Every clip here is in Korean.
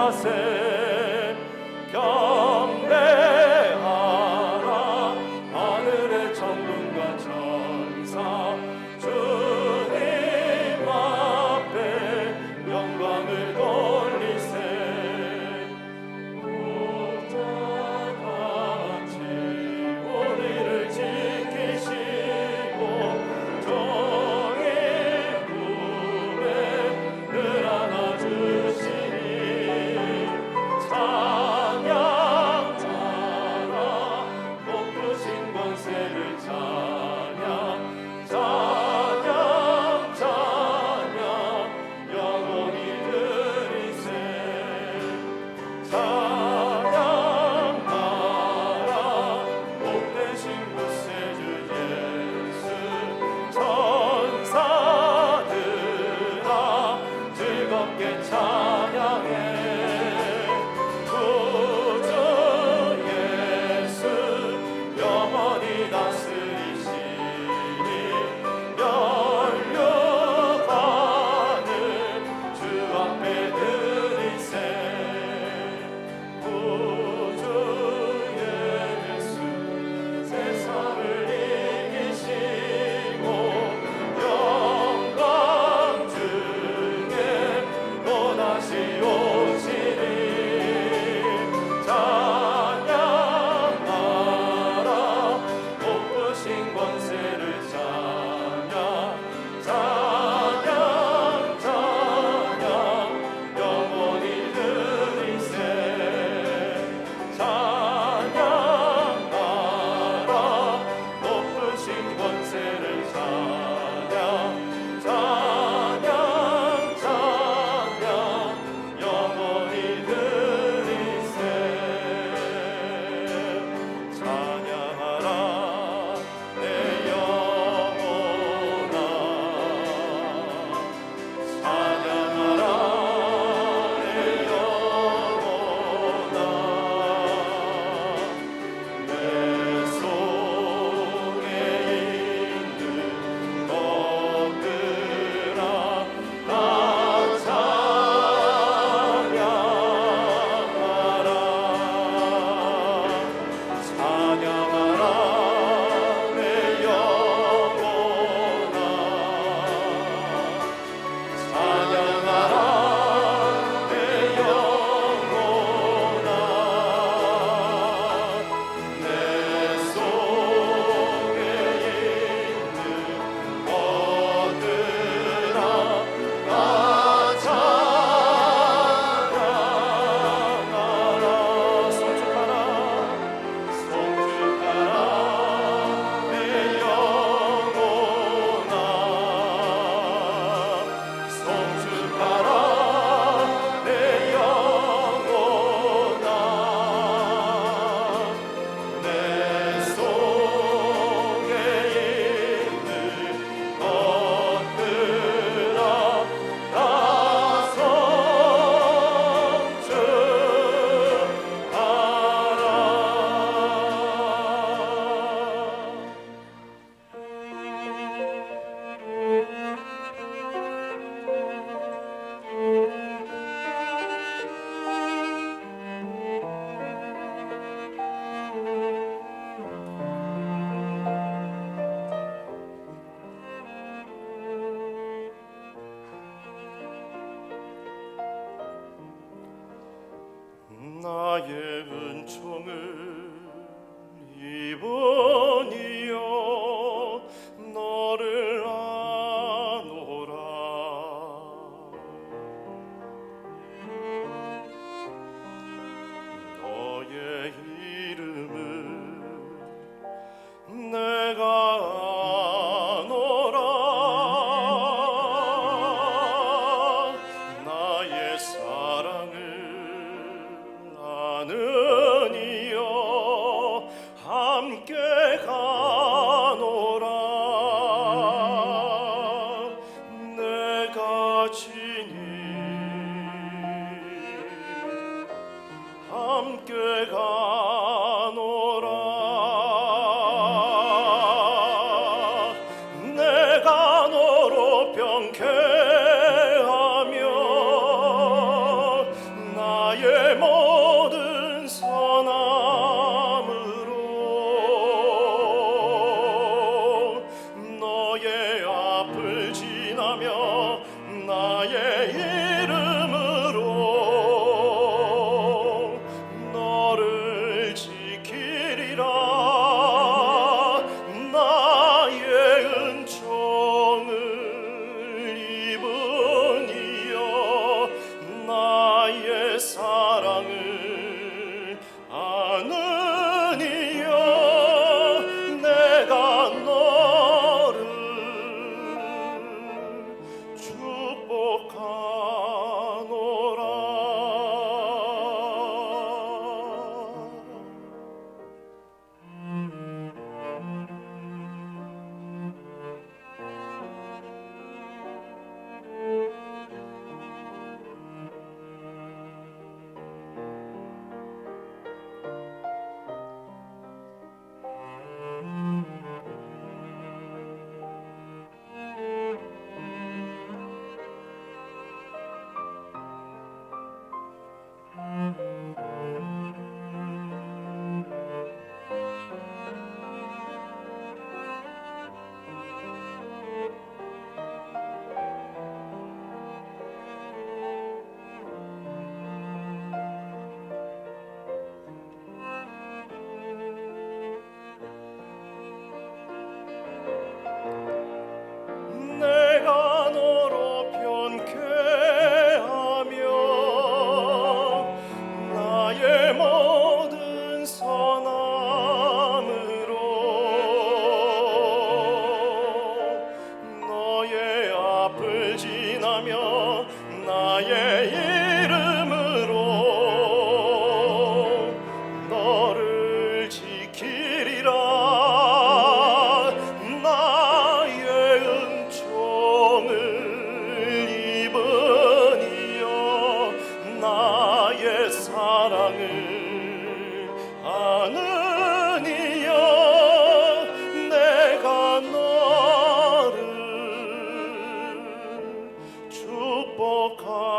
자세 경배하라. 하늘의 천군과 천사 주님 앞에 영광을 돌리세. 모두 같이 우리를 지키시고 종일 꿈에 늘 안아주시니 찬양하라. 높으신 권세를 찬양 찬양 찬양 영원히 드리세. 찬양하라. 복되신 구세주 예수. 천사들아 즐겁게 찬양해. 구주 예수 영원히 다스리시니 연료하는 주 앞에 드리세. 구주 예수 세상을 이기시고 영광 중에 또 다시 오시리. 찬양하라. 높으신 권세를 찬양 찬양 찬양 영원히 드리세. 찬양하라. 높으신 권세를 찬양 찬양 찬양 영원히 드리세. 찬양하라 내 영혼아. 찬양하라 내 영혼아. 내 속에 있는 것들아 다 찬양하라. 찬양하라 내 영혼아. 찬양하라 내 영혼아. 내 속에 있는 것들아 다 찬양하라. 송축하라 송축하라 내 영혼아. 송축하라 내 영혼아. 내 속에 있는 것들아 다 나의 은총을 이번이여 너를 아노라. 너의 이름을 내가 아노라. 나의 사랑을 아느니여 함께 가노라. 내가 지니 함께 가노라. 내가 너로 병쾌하며 나의 나의 모든 선함으로 너의 앞을 지나며 나의 이름으로 너를 지키리라. 나의 은총을 입은 이여 나의 사랑을 아는 이여 내가 너를 내가 너로 편쾌하며 나의 모든 선함으로 너의 앞을 지나며 나의 이름으로 너를 지키리라. 나의 은총을 입은 이여 나의 사랑을 아는 이여 내가 너를 축복하노라.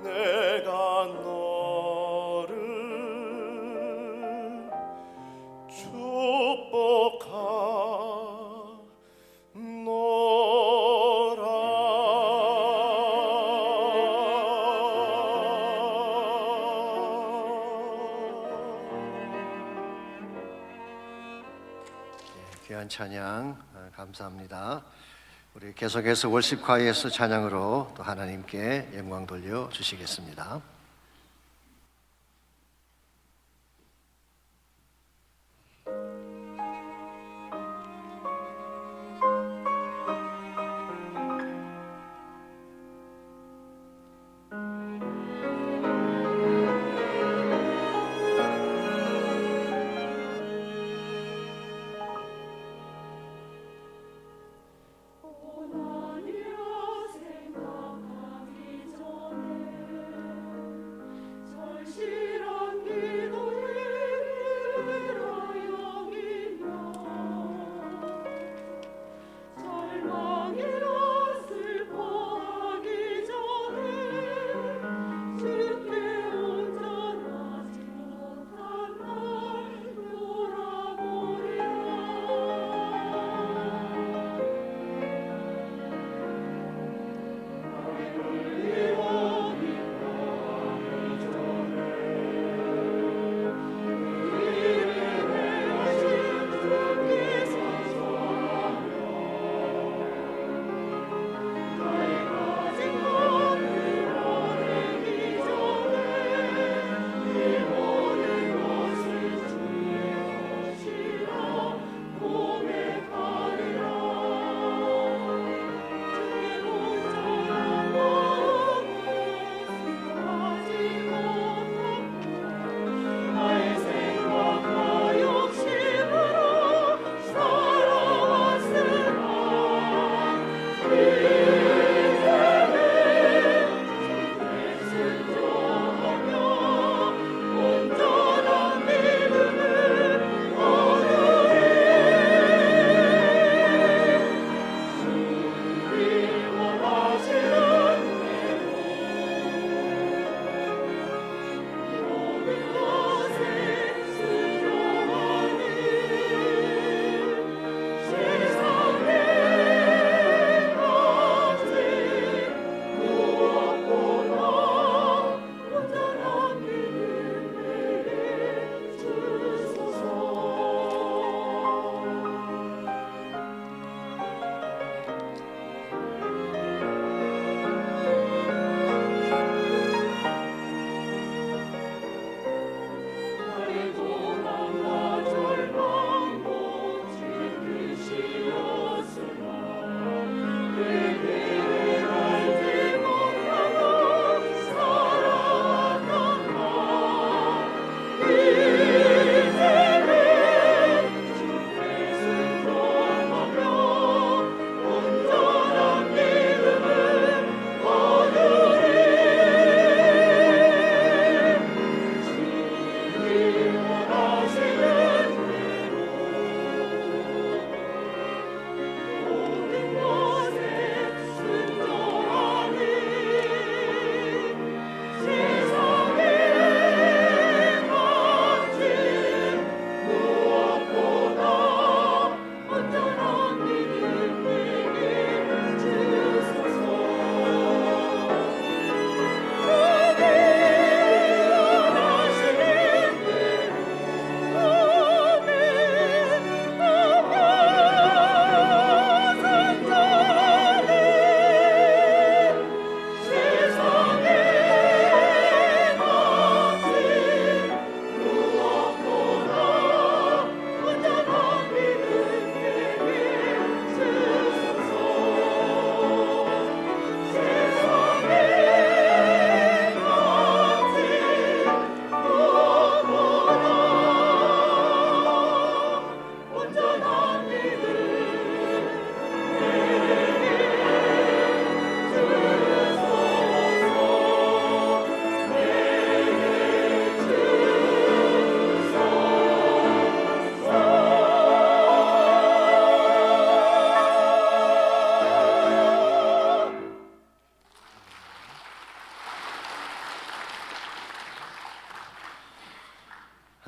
내가 너를 귀한 찬양 감사합니다. 우리 계속해서 월십과에서 찬양으로 또 하나님께 영광 돌려 주시겠습니다. 고난이라 생각하기 전에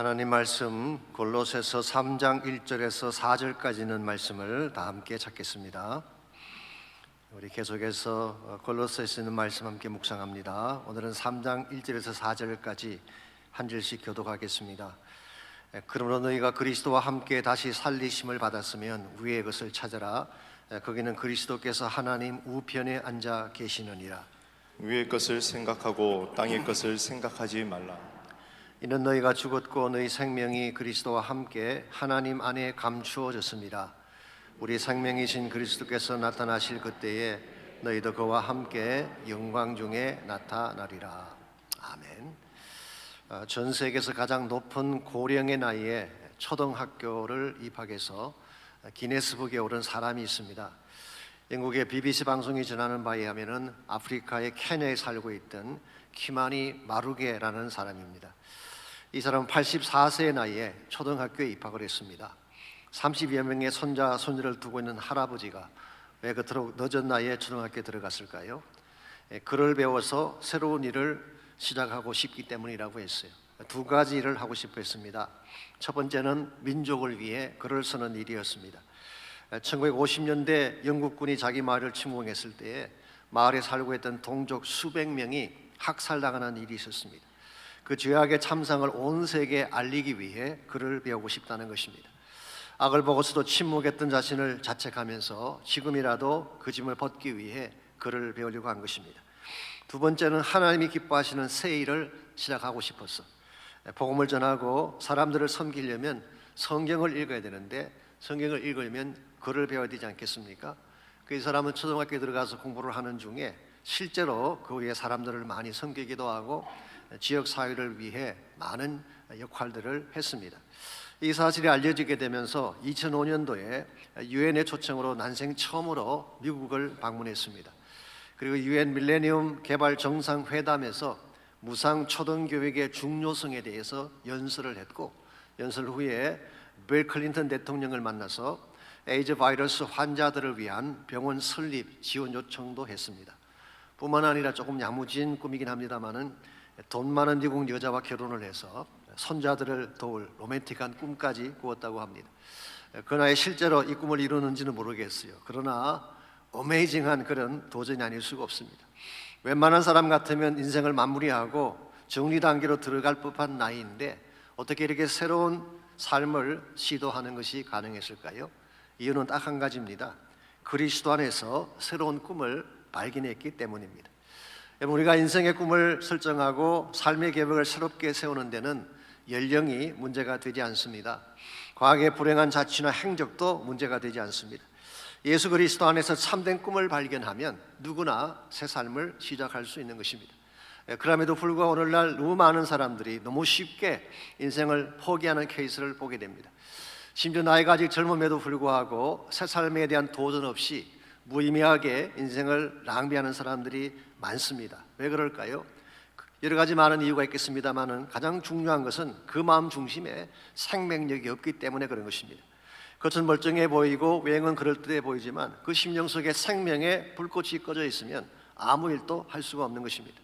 하나님 말씀 골로새서 3장 1절에서 4절까지는 말씀을 다 함께 찾겠습니다. 우리 계속해서 골로새서 있는 말씀 함께 묵상합니다. 오늘은 3장 1절에서 4절까지 한 절씩 교독하겠습니다. 그러므로 너희가 그리스도와 함께 다시 살리심을 받았으면 위의 것을 찾아라. 거기는 그리스도께서 하나님 우편에 앉아 계시느니라. 위의 것을 생각하고 땅의 것을 생각하지 말라. 이는 너희가 죽었고 너희 생명이 그리스도와 함께 하나님 안에 감추어졌습니다. 우리 생명이신 그리스도께서 나타나실 그때에 너희도 그와 함께 영광 중에 나타나리라. 아멘. 전 세계에서 가장 높은 고령의 나이에 초등학교를 입학해서 기네스북에 오른 사람이 있습니다. 영국의 BBC 방송이 전하는 바에 하면은 아프리카의 케냐에 살고 있던 키마니 마루게라는 사람입니다. 이 사람은 84세의 나이에 초등학교에 입학을 했습니다. 30여 명의 손자, 손녀를 두고 있는 할아버지가 왜 그토록 늦은 나이에 초등학교에 들어갔을까요? 글을 배워서 새로운 일을 시작하고 싶기 때문이라고 했어요. 두 가지 일을 하고 싶어 했습니다. 첫 번째는 민족을 위해 글을 쓰는 일이었습니다. 1950년대 영국군이 자기 마을을 침공했을 때에 마을에 살고 있던 동족 수백 명이 학살당하는 일이 있었습니다. 그 죄악의 참상을 온 세계에 알리기 위해 글을 배우고 싶다는 것입니다. 악을 보고서도 침묵했던 자신을 자책하면서 지금이라도 그 짐을 벗기 위해 글을 배우려고 한 것입니다. 두 번째는 하나님이 기뻐하시는 새 일을 시작하고 싶었어. 복음을 전하고 사람들을 섬기려면 성경을 읽어야 되는데 성경을 읽으려면 글을 배워야 되지 않겠습니까? 그 사람은 초등학교에 들어가서 공부를 하는 중에 실제로 그 위에 사람들을 많이 섬기기도 하고 지역 사회를 위해 많은 역할들을 했습니다. 이 사실이 알려지게 되면서 2005년도에 유엔의 초청으로 난생 처음으로 미국을 방문했습니다. 그리고 유엔 밀레니엄 개발 정상회담에서 무상 초등교육의 중요성에 대해서 연설을 했고, 연설 후에 빌 클린턴 대통령을 만나서 에이즈 바이러스 환자들을 위한 병원 설립 지원 요청도 했습니다. 뿐만 아니라 조금 야무진 꿈이긴 합니다만은 돈 많은 미국 여자와 결혼을 해서 손자들을 도울 로맨틱한 꿈까지 꾸었다고 합니다. 그러나 실제로 이 꿈을 이루는지는 모르겠어요. 그러나 어메이징한 그런 도전이 아닐 수가 없습니다. 웬만한 사람 같으면 인생을 마무리하고 정리 단계로 들어갈 법한 나이인데 어떻게 이렇게 새로운 삶을 시도하는 것이 가능했을까요? 이유는 딱 한 가지입니다. 그리스도 안에서 새로운 꿈을 발견했기 때문입니다. 우리가 인생의 꿈을 설정하고 삶의 계획을 새롭게 세우는 데는 연령이 문제가 되지 않습니다. 과거의 불행한 자취나 행적도 문제가 되지 않습니다. 예수 그리스도 안에서 참된 꿈을 발견하면 누구나 새 삶을 시작할 수 있는 것입니다. 그럼에도 불구하고 오늘날 너무 많은 사람들이 너무 쉽게 인생을 포기하는 케이스를 보게 됩니다. 심지어 나이가 아직 젊음에도 불구하고 새 삶에 대한 도전 없이 무의미하게 인생을 낭비하는 사람들이 많습니다. 왜 그럴까요? 여러 가지 많은 이유가 있겠습니다만은 가장 중요한 것은 그 마음 중심에 생명력이 없기 때문에 그런 것입니다. 겉은 멀쩡해 보이고 외형은 그럴듯해 보이지만 그 심령 속에 생명의 불꽃이 꺼져 있으면 아무 일도 할 수가 없는 것입니다.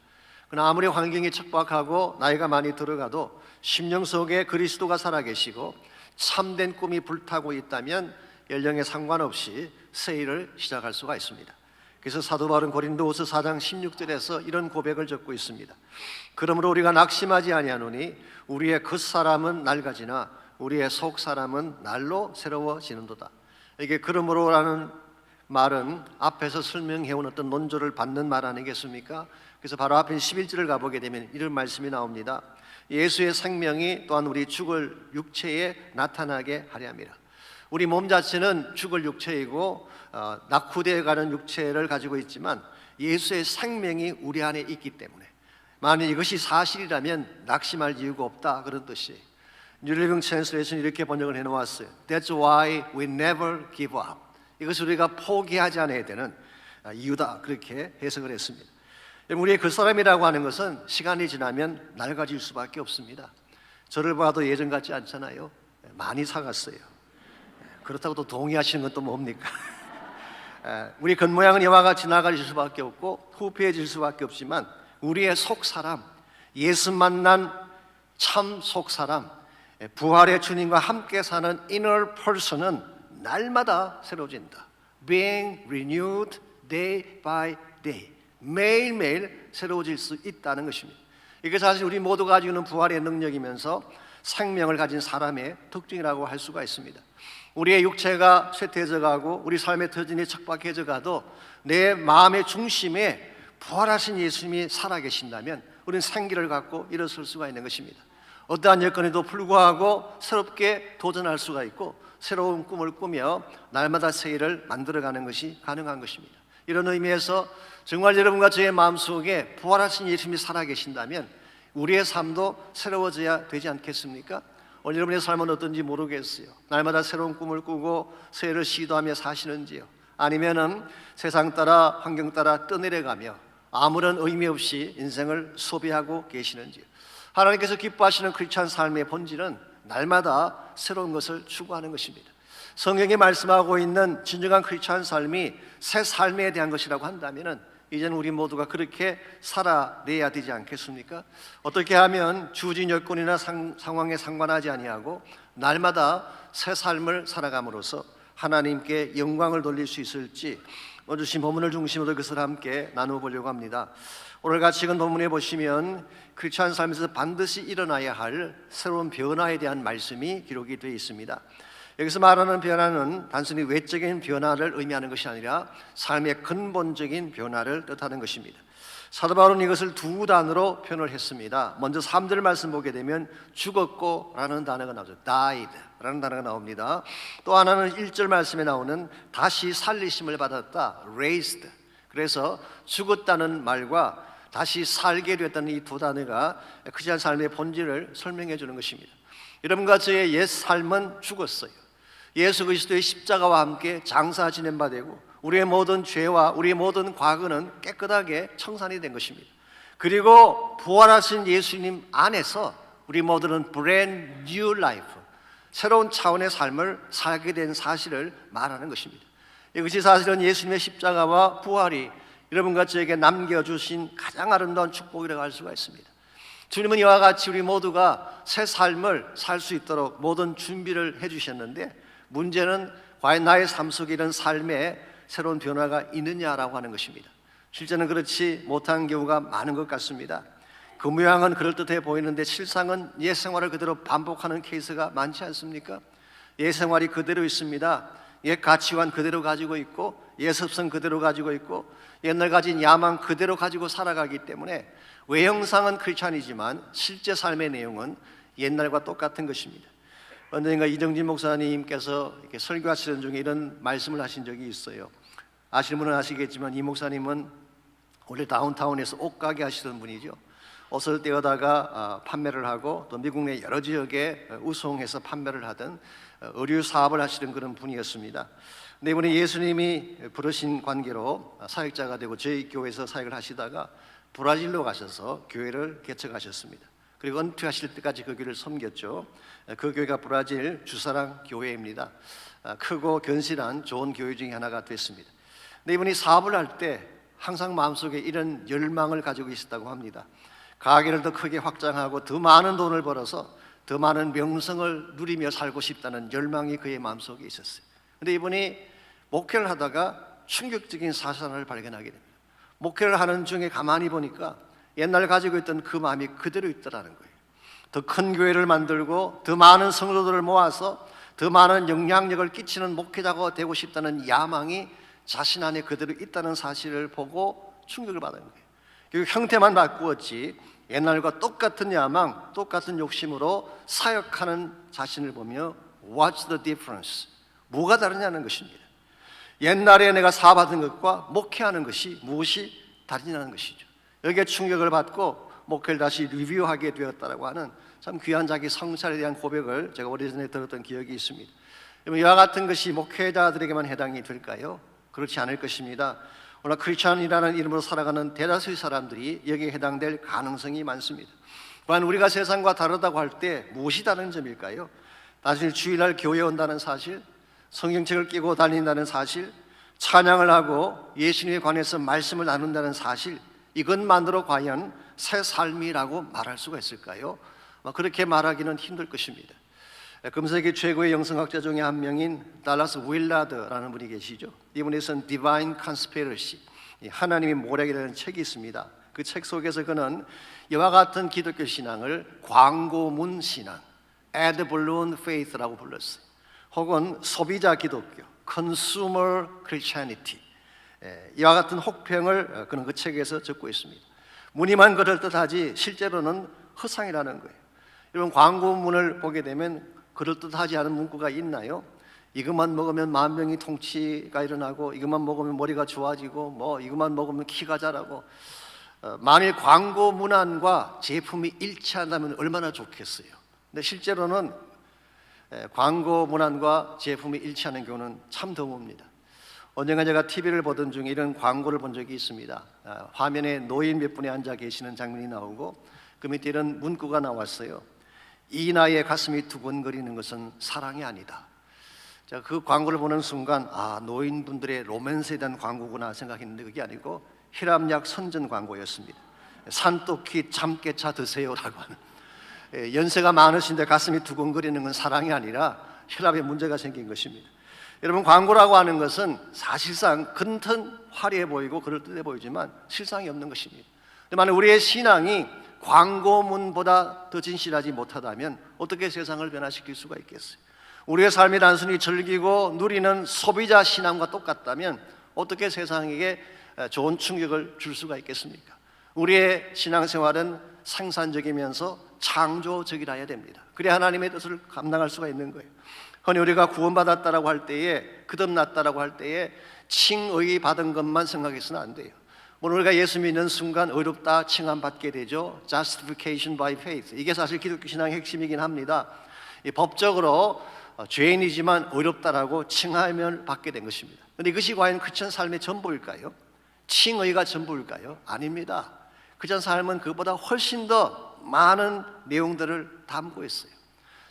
그러나 아무리 환경이 척박하고 나이가 많이 들어가도 심령 속에 그리스도가 살아계시고 참된 꿈이 불타고 있다면 연령에 상관없이 새 일을 시작할 수가 있습니다. 그래서 사도 바울은 고린도후서 4장 16절에서 이런 고백을 적고 있습니다. 그러므로 우리가 낙심하지 아니하노니 우리의 겉사람은 낡아지나 우리의 속사람은 날로 새로워지는도다. 이게 그러므로라는 말은 앞에서 설명해온 어떤 논조를 받는 말 아니겠습니까? 그래서 바로 앞에 11절을 가보게 되면 이런 말씀이 나옵니다. 예수의 생명이 또한 우리 죽을 육체에 나타나게 하려 함이라. 우리 몸 자체는 죽을 육체이고 낙후되어 가는 육체를 가지고 있지만 예수의 생명이 우리 안에 있기 때문에 만약 이것이 사실이라면 낙심할 이유가 없다, 그런 뜻이에요. 뉴 리빙 트랜스레이션이 이렇게 번역을 해놓았어요. That's why we never give up. 이것을 우리가 포기하지 않아야 되는 이유다, 그렇게 해석을 했습니다. 우리의 그 사람이라고 하는 것은 시간이 지나면 낡아질 수밖에 없습니다. 저를 봐도 예전 같지 않잖아요. 많이 사갔어요. 그렇다고 또 동의하시는 건 또 뭡니까? 우리 겉모양은 이와 같이 나아질 수밖에 없고 후패해질 수밖에 없지만 우리의 속사람, 예수 만난 참 속사람, 부활의 주님과 함께 사는 inner person은 날마다 새로워진다. Being renewed day by day. 매일매일 새로워질 수 있다는 것입니다. 이게 사실 우리 모두가 가지고 있는 부활의 능력이면서 생명을 가진 사람의 특징이라고 할 수가 있습니다. 우리의 육체가 쇠퇴해져 가고 우리 삶의 터전이 척박해져 가도 내 마음의 중심에 부활하신 예수님이 살아계신다면 우리는 생기를 갖고 일어설 수가 있는 것입니다. 어떠한 여건에도 불구하고 새롭게 도전할 수가 있고 새로운 꿈을 꾸며 날마다 새 일을 만들어가는 것이 가능한 것입니다. 이런 의미에서 정말 여러분과 저의 마음속에 부활하신 예수님이 살아계신다면 우리의 삶도 새로워져야 되지 않겠습니까? 오늘 여러분의 삶은 어떤지 모르겠어요. 날마다 새로운 꿈을 꾸고 새 일을 시도하며 사시는지요? 아니면은 세상 따라 환경 따라 떠내려가며 아무런 의미 없이 인생을 소비하고 계시는지요? 하나님께서 기뻐하시는 크리스찬 삶의 본질은 날마다 새로운 것을 추구하는 것입니다. 성경이 말씀하고 있는 진정한 크리스찬 삶이 새 삶에 대한 것이라고 한다면 이제는 우리 모두가 그렇게 살아내야 되지 않겠습니까? 어떻게 하면 주어진 여건이나 상황에 상관하지 아니하고 날마다 새 삶을 살아감으로써 하나님께 영광을 돌릴 수 있을지 오늘 주신 본문을 중심으로 그것을 함께 나눠보려고 합니다. 오늘 같이 읽은 본문에 보시면 크리스찬 삶에서 반드시 일어나야 할 새로운 변화에 대한 말씀이 기록이 되어 있습니다. 여기서 말하는 변화는 단순히 외적인 변화를 의미하는 것이 아니라 삶의 근본적인 변화를 뜻하는 것입니다. 사도 바울은 이것을 두 단어로 표현을 했습니다. 먼저 3절 말씀 보게 되면 죽었고 라는 단어가 나오죠. died 라는 단어가 나옵니다. 또 하나는 1절 말씀에 나오는 다시 살리심을 받았다. raised. 그래서 죽었다는 말과 다시 살게 됐다는 이 두 단어가 크리스찬 삶의 본질을 설명해 주는 것입니다. 여러분과 저의 옛 삶은 죽었어요. 예수 그리스도의 십자가와 함께 장사 지낸 바 되고 우리의 모든 죄와 우리의 모든 과거는 깨끗하게 청산이 된 것입니다. 그리고 부활하신 예수님 안에서 우리 모두는 brand new life, 새로운 차원의 삶을 살게 된 사실을 말하는 것입니다. 이것이 사실은 예수님의 십자가와 부활이 여러분과 저에게 남겨주신 가장 아름다운 축복이라고 할 수가 있습니다. 주님은 이와 같이 우리 모두가 새 삶을 살 수 있도록 모든 준비를 해주셨는데 문제는 과연 나의 삶 속에 이런 삶에 새로운 변화가 있느냐라고 하는 것입니다. 실제는 그렇지 못한 경우가 많은 것 같습니다. 그 모양은 그럴듯해 보이는데 실상은 옛 생활을 그대로 반복하는 케이스가 많지 않습니까? 옛 생활이 그대로 있습니다. 옛 가치관 그대로 가지고 있고 옛 습성 그대로 가지고 있고 옛날 가진 야망 그대로 가지고 살아가기 때문에 외형상은 크리스찬이지만 실제 삶의 내용은 옛날과 똑같은 것입니다. 언젠가 이정진 목사님께서 이렇게 설교하시는 중에 이런 말씀을 하신 적이 있어요. 아시는 분은 아시겠지만 이 목사님은 원래 다운타운에서 옷가게 하시던 분이죠. 옷을 떼어다가 판매를 하고 또 미국 내 여러 지역에 우송해서 판매를 하던 의류 사업을 하시는 그런 분이었습니다. 근데 이번에 예수님이 부르신 관계로 사역자가 되고 저희 교회에서 사역을 하시다가 브라질로 가셔서 교회를 개척하셨습니다. 그리고 은퇴하실 때까지 그 교회를 섬겼죠. 그 교회가 브라질 주사랑 교회입니다. 크고 견실한 좋은 교회 중에 하나가 됐습니다. 근데 이분이 사업을 할 때 항상 마음속에 이런 열망을 가지고 있었다고 합니다. 가게를 더 크게 확장하고 더 많은 돈을 벌어서 더 많은 명성을 누리며 살고 싶다는 열망이 그의 마음속에 있었어요. 근데 이분이 목회를 하다가 충격적인 사상을 발견하게 됩니다. 목회를 하는 중에 가만히 보니까 옛날 가지고 있던 그 마음이 그대로 있더라는 거예요. 더 큰 교회를 만들고 더 많은 성도들을 모아서 더 많은 영향력을 끼치는 목회자가 되고 싶다는 야망이 자신 안에 그대로 있다는 사실을 보고 충격을 받은 거예요. 결국 형태만 바꾸었지 옛날과 똑같은 야망, 똑같은 욕심으로 사역하는 자신을 보며 What's the difference? 뭐가 다르냐는 것입니다. 옛날에 내가 사업하던 것과 목회하는 것이 무엇이 다르냐는 것이죠. 여기에 충격을 받고 목회를 다시 리뷰하게 되었다라고 하는 참 귀한 자기 성찰에 대한 고백을 제가 오래전에 들었던 기억이 있습니다. 이와 같은 것이 목회자들에게만 해당이 될까요? 그렇지 않을 것입니다. 오늘 크리스찬이라는 이름으로 살아가는 대다수의 사람들이 여기에 해당될 가능성이 많습니다. 또한 우리가 세상과 다르다고 할 때 무엇이 다른 점일까요? 단순히 주일날 교회에 온다는 사실, 성경책을 끼고 다닌다는 사실, 찬양을 하고 예수님에 관해서 말씀을 나눈다는 사실, 이것만으로 과연 새 삶이라고 말할 수가 있을까요? 그렇게 말하기는 힘들 것입니다. 금세기 최고의 영성학자 중에 한 명인 달라스 윌라드라는 분이 계시죠. 이분이 쓴 Divine Conspiracy, 하나님의 모략이라는 책이 있습니다. 그 책 속에서 그는 이와 같은 기독교 신앙을 광고문 신앙, ad balloon faith라고 불렀어요. 혹은 소비자 기독교, consumer Christianity, 이와 같은 혹평을 그는 그 책에서 적고 있습니다. 무늬만 그럴듯하지 실제로는 허상이라는 거예요. 여러분, 광고문을 보게 되면 그럴듯하지 않은 문구가 있나요? 이것만 먹으면 만병이 통치가 일어나고, 이것만 먹으면 머리가 좋아지고, 뭐 이것만 먹으면 키가 자라고. 만일 광고 문안과 제품이 일치한다면 얼마나 좋겠어요. 근데 실제로는 광고 문안과 제품이 일치하는 경우는 참 드뭅니다. 언젠가 제가 TV를 보던 중에 이런 광고를 본 적이 있습니다. 화면에 노인 몇 분이 앉아 계시는 장면이 나오고 그 밑에 이런 문구가 나왔어요. 이 나이에 가슴이 두근거리는 것은 사랑이 아니다. 자, 그 광고를 보는 순간 노인분들의 로맨스에 대한 광고구나 생각했는데 그게 아니고 혈압약 선전 광고였습니다. 산토끼 참깨차 드세요라고 하는, 연세가 많으신데 가슴이 두근거리는 건 사랑이 아니라 혈압에 문제가 생긴 것입니다. 여러분, 광고라고 하는 것은 사실상 겉은 화려해 보이고 그럴듯해 보이지만 실상이 없는 것입니다. 만약 우리의 신앙이 광고문보다 더 진실하지 못하다면 어떻게 세상을 변화시킬 수가 있겠어요? 우리의 삶이 단순히 즐기고 누리는 소비자 신앙과 똑같다면 어떻게 세상에게 좋은 충격을 줄 수가 있겠습니까? 우리의 신앙생활은 생산적이면서 창조적이라야 됩니다. 그래야 하나님의 뜻을 감당할 수가 있는 거예요. 흔히 우리가 구원받았다라고 할 때에, 거듭났다라고 할 때에 칭의 받은 것만 생각해서는 안 돼요. 물론 우리가 예수 믿는 순간 의롭다 칭함받게 되죠. Justification by faith. 이게 사실 기독교 신앙의 핵심이긴 합니다. 법적으로 죄인이지만 의롭다라고 칭함을 받게 된 것입니다. 그런데 이것이 과연 크리스천 삶의 전부일까요? 칭의가 전부일까요? 아닙니다. 크리스천 삶은 그보다 훨씬 더 많은 내용들을 담고 있어요.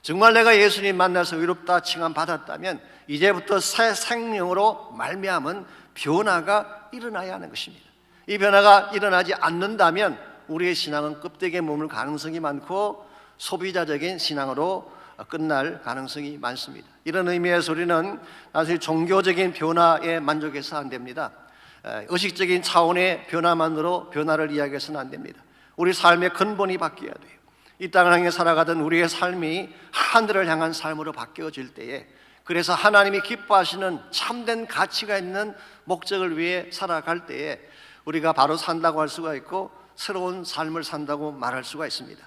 정말 내가 예수님 만나서 의롭다 칭함 받았다면 이제부터 새 생명으로 말미암은 변화가 일어나야 하는 것입니다. 이 변화가 일어나지 않는다면 우리의 신앙은 껍데기에 머물 가능성이 많고 소비자적인 신앙으로 끝날 가능성이 많습니다. 이런 의미에서 우리는 사실 종교적인 변화에 만족해서 안 됩니다. 의식적인 차원의 변화만으로 변화를 이야기해서는 안 됩니다. 우리 삶의 근본이 바뀌어야 돼요. 이 땅을 향해 살아가던 우리의 삶이 하늘을 향한 삶으로 바뀌어질 때에, 그래서 하나님이 기뻐하시는 참된 가치가 있는 목적을 위해 살아갈 때에 우리가 바로 산다고 할 수가 있고 새로운 삶을 산다고 말할 수가 있습니다.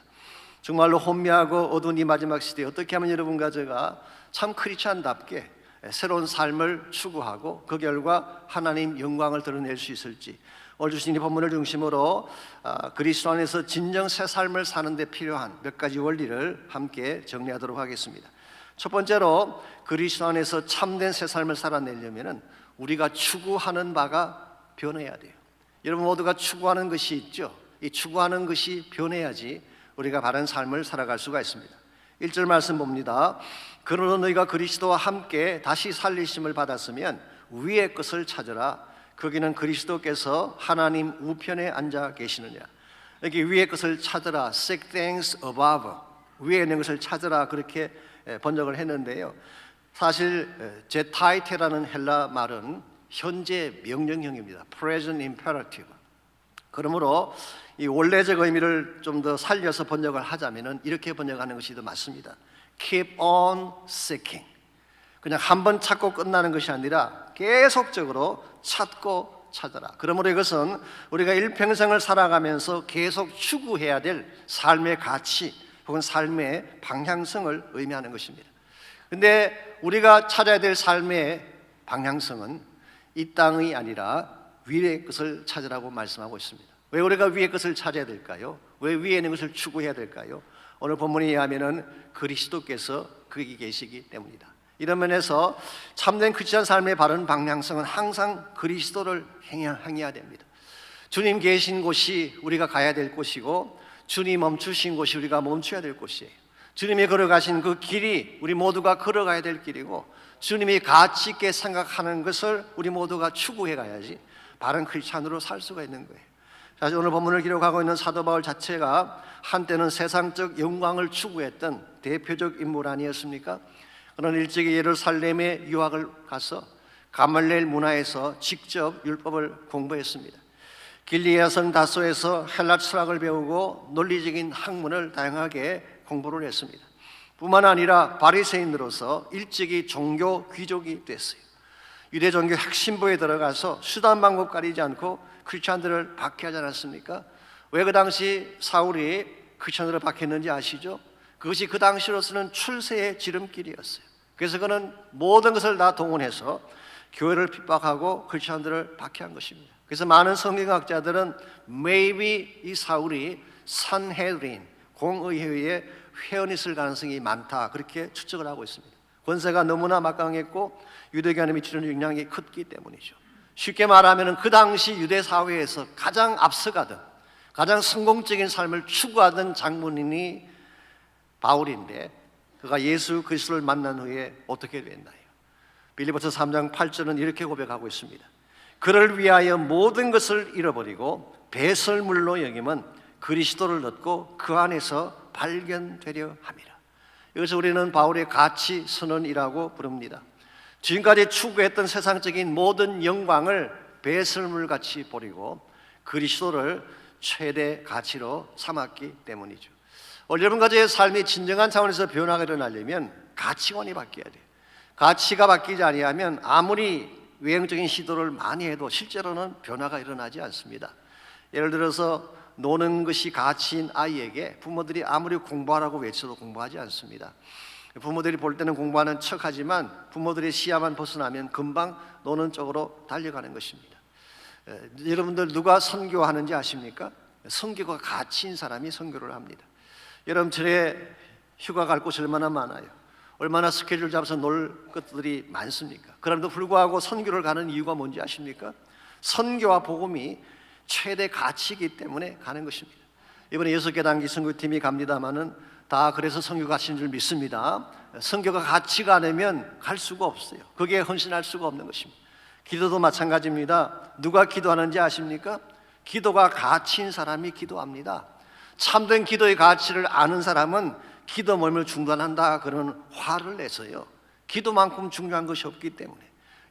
정말로 혼미하고 어두운 이 마지막 시대에 어떻게 하면 여러분과 제가 참 크리스찬답게 새로운 삶을 추구하고 그 결과 하나님 영광을 드러낼 수 있을지, 오늘 주신 이 본문을 중심으로 그리스도 안에서 진정 새 삶을 사는 데 필요한 몇 가지 원리를 함께 정리하도록 하겠습니다. 첫 번째로, 그리스도 안에서 참된 새 삶을 살아내려면 우리가 추구하는 바가 변해야 돼요. 여러분 모두가 추구하는 것이 있죠. 이 추구하는 것이 변해야지 우리가 바른 삶을 살아갈 수가 있습니다. 1절 말씀 봅니다. 그러므로 너희가 그리스도와 함께 다시 살리심을 받았으면 위의 것을 찾으라. 거기는 그리스도께서 하나님 우편에 앉아 계시느냐. 여기 위의 것을 찾으라, seek things above, 위에 있는 것을 찾으라, 그렇게 번역을 했는데요. 사실 제타이테라는 헬라 말은 현재 명령형입니다. present imperative. 그러므로 이 원래적 의미를 좀 더 살려서 번역을 하자면은 이렇게 번역하는 것이 더 맞습니다. Keep on seeking. 그냥 한 번 찾고 끝나는 것이 아니라 계속적으로 찾고 찾아라. 그러므로 이것은 우리가 일평생을 살아가면서 계속 추구해야 될 삶의 가치 혹은 삶의 방향성을 의미하는 것입니다. 그런데 우리가 찾아야 될 삶의 방향성은 이 땅이 아니라 위의 것을 찾으라고 말씀하고 있습니다. 왜 우리가 위의 것을 찾아야 될까요? 왜 위에 있는 것을 추구해야 될까요? 오늘 본문에 의하면 그리스도께서 거기 계시기 때문이다. 이런 면에서 참된 크리스천 삶의 바른 방향성은 항상 그리스도를 향해야 됩니다. 주님 계신 곳이 우리가 가야 될 곳이고, 주님 멈추신 곳이 우리가 멈춰야 될 곳이에요. 주님이 걸어가신 그 길이 우리 모두가 걸어가야 될 길이고, 주님이 가치 있게 생각하는 것을 우리 모두가 추구해 가야지 바른 크리스찬으로 살 수가 있는 거예요. 사실 오늘 본문을 기록하고 있는 사도 바울 자체가 한때는 세상적 영광을 추구했던 대표적 인물 아니었습니까? 그는 일찍이 예루살렘에 유학을 가서 가말리엘 문화에서 직접 율법을 공부했습니다. 길리아성 다소에서 헬라 철학을 배우고 논리적인 학문을 다양하게 공부를 했습니다. 뿐만 아니라 바리새인으로서 일찍이 종교 귀족이 됐어요. 유대 종교 핵심부에 들어가서 수단 방법 가리지 않고 크리스찬들을 박해하지 않았습니까? 왜 그 당시 사울이 크리스찬들을 박했는지 아시죠? 그것이 그 당시로서는 출세의 지름길이었어요. 그래서 그는 모든 것을 다 동원해서 교회를 핍박하고 크리스찬들을 박해한 것입니다. 그래서 많은 성경학자들은 maybe 이 사울이 산헤드린 공의회의 회원이 있을 가능성이 많다, 그렇게 추측을 하고 있습니다. 권세가 너무나 막강했고 유대교에 미치는 영향이 컸기 때문이죠. 쉽게 말하면 그 당시 유대 사회에서 가장 앞서가던, 가장 성공적인 삶을 추구하던 장본인이 바울인데, 그가 예수 그리스도를 만난 후에 어떻게 됐나요? 빌립보서 3장 8절은 이렇게 고백하고 있습니다. 그를 위하여 모든 것을 잃어버리고 배설물로 여김은 그리스도를 얻고 그 안에서 발견되려 함이라. 여기서 우리는 바울의 가치 선언이라고 부릅니다. 지금까지 추구했던 세상적인 모든 영광을 배설물같이 버리고 그리스도를 최대 가치로 삼았기 때문이죠. 여러분과의 삶이 진정한 차원에서 변화가 일어나려면 가치관이 바뀌어야 돼요. 가치가 바뀌지 아니하면 아무리 외형적인 시도를 많이 해도 실제로는 변화가 일어나지 않습니다. 예를 들어서 노는 것이 가치인 아이에게 부모들이 아무리 공부하라고 외쳐도 공부하지 않습니다. 부모들이 볼 때는 공부하는 척하지만 부모들의 시야만 벗어나면 금방 노는 쪽으로 달려가는 것입니다. 여러분들 누가 선교하는지 아십니까? 선교가 가치인 사람이 선교를 합니다. 여러분 절에 휴가 갈 곳이 얼마나 많아요. 얼마나 스케줄 잡아서 놀 것들이 많습니까? 그럼에도 불구하고 선교를 가는 이유가 뭔지 아십니까? 선교와 복음이 최대 가치이기 때문에 가는 것입니다. 이번에 6개 단기 선교팀이 갑니다마는 다 그래서 선교 가치인 줄 믿습니다. 선교가 가치가 아니면 갈 수가 없어요. 거기에 헌신할 수가 없는 것입니다. 기도도 마찬가지입니다. 누가 기도하는지 아십니까? 기도가 가치인 사람이 기도합니다. 참된 기도의 가치를 아는 사람은 기도 모임을 중단한다 그런 화를 내서요. 기도만큼 중요한 것이 없기 때문에.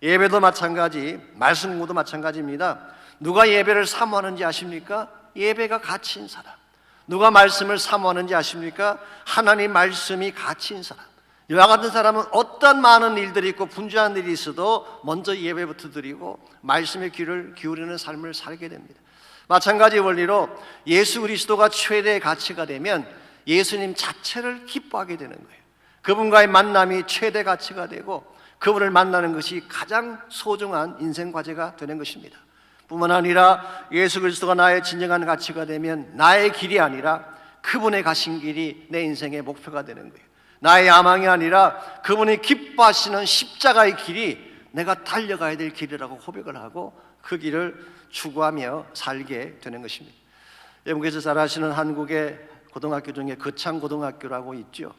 예배도 마찬가지, 말씀 공부도 마찬가지입니다. 누가 예배를 사모하는지 아십니까? 예배가 가치인 사람. 누가 말씀을 사모하는지 아십니까? 하나님 말씀이 가치인 사람. 이와 같은 사람은 어떤 많은 일들이 있고 분주한 일이 있어도 먼저 예배부터 드리고 말씀의 귀를 기울이는 삶을 살게 됩니다. 마찬가지 원리로 예수 그리스도가 최대의 가치가 되면 예수님 자체를 기뻐하게 되는 거예요. 그분과의 만남이 최대 가치가 되고 그분을 만나는 것이 가장 소중한 인생 과제가 되는 것입니다. 뿐만 아니라 예수 그리스도가 나의 진정한 가치가 되면 나의 길이 아니라 그분의 가신 길이 내 인생의 목표가 되는 거예요. 나의 야망이 아니라 그분이 기뻐하시는 십자가의 길이 내가 달려가야 될 길이라고 고백을 하고 그 길을 추구하며 살게 되는 것입니다. 여러분께서 잘 아시는 한국의 고등학교 중에 거창고등학교라고 있죠.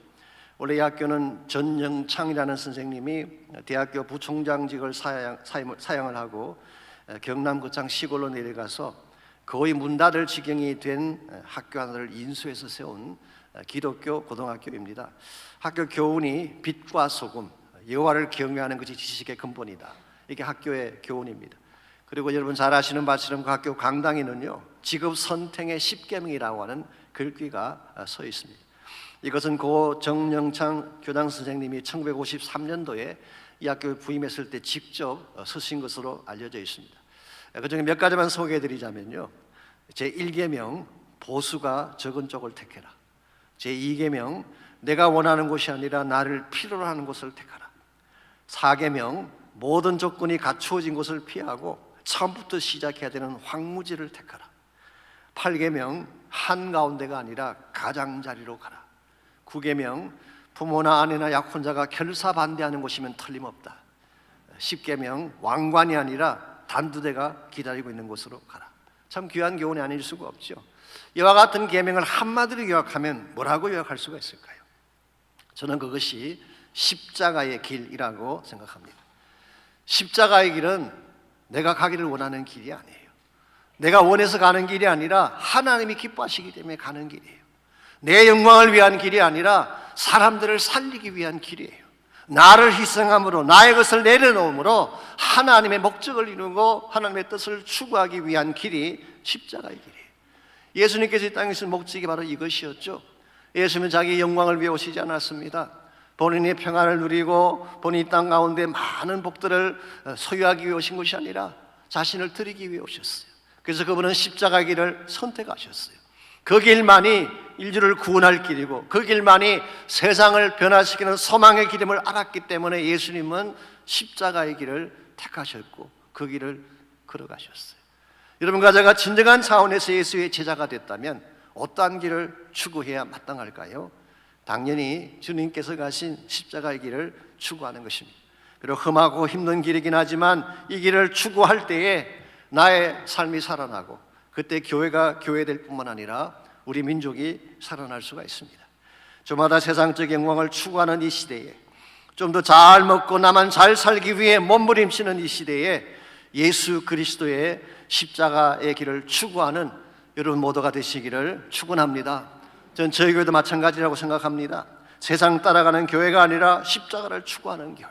원래 이 학교는 전영창이라는 선생님이 대학교 부총장직을 사양을 하고 경남 거창 시골로 내려가서 거의 문 닫을 지경이 된 학교 하나를 인수해서 세운 기독교 고등학교입니다. 학교 교훈이 빛과 소금, 여호와를 경외하는 것이 지식의 근본이다. 이게 학교의 교훈입니다. 그리고 여러분 잘 아시는 바처럼 그 학교 강당에는요 직업 선택의 10계명이라고 하는 글귀가 서 있습니다. 이것은 고 정영창 교장 선생님이 1953년도에 이 학교에 부임했을 때 직접 쓰신 것으로 알려져 있습니다. 그중에 몇 가지만 소개해드리자면요, 제1계명 보수가 적은 쪽을 택해라. 제2계명 내가 원하는 곳이 아니라 나를 필요로 하는 곳을 택하라. 4계명 모든 조건이 갖추어진 곳을 피하고 처음부터 시작해야 되는 황무지를 택하라. 8계명 한가운데가 아니라 가장자리로 가라. 9계명 부모나 아내나 약혼자가 결사 반대하는 곳이면 틀림없다. 10계명 왕관이 아니라 단두대가 기다리고 있는 곳으로 가라. 참 귀한 교훈이 아닐 수가 없죠. 이와 같은 계명을 한마디로 요약하면 뭐라고 요약할 수가 있을까요? 저는 그것이 십자가의 길이라고 생각합니다. 십자가의 길은 내가 가기를 원하는 길이 아니에요. 내가 원해서 가는 길이 아니라 하나님이 기뻐하시기 때문에 가는 길이에요. 내 영광을 위한 길이 아니라 사람들을 살리기 위한 길이에요. 나를 희생함으로, 나의 것을 내려놓음으로 하나님의 목적을 이루고 하나님의 뜻을 추구하기 위한 길이 십자가의 길이에요. 예수님께서 이 땅에 있을 목적이 바로 이것이었죠. 예수님은 자기 영광을 위해 오시지 않았습니다. 본인의 평안을 누리고 본인이 땅 가운데 많은 복들을 소유하기 위해 오신 것이 아니라 자신을 드리기 위해 오셨어요. 그래서 그분은 십자가의 길을 선택하셨어요. 그 길만이 인류를 구원할 길이고 그 길만이 세상을 변화시키는 소망의 길임을 알았기 때문에 예수님은 십자가의 길을 택하셨고 그 길을 걸어가셨어요. 여러분과 제가 진정한 차원에서 예수의 제자가 됐다면 어떠한 길을 추구해야 마땅할까요? 당연히 주님께서 가신 십자가의 길을 추구하는 것입니다. 비록 험하고 힘든 길이긴 하지만 이 길을 추구할 때에 나의 삶이 살아나고 그때 교회가 교회될 뿐만 아니라 우리 민족이 살아날 수가 있습니다. 저마다 세상적 영광을 추구하는 이 시대에 좀 더 잘 먹고 나만 잘 살기 위해 몸부림치는 이 시대에 예수 그리스도의 십자가의 길을 추구하는 여러분 모두가 되시기를 축원합니다. 전 저희 교회도 마찬가지라고 생각합니다. 세상 따라가는 교회가 아니라 십자가를 추구하는 교회,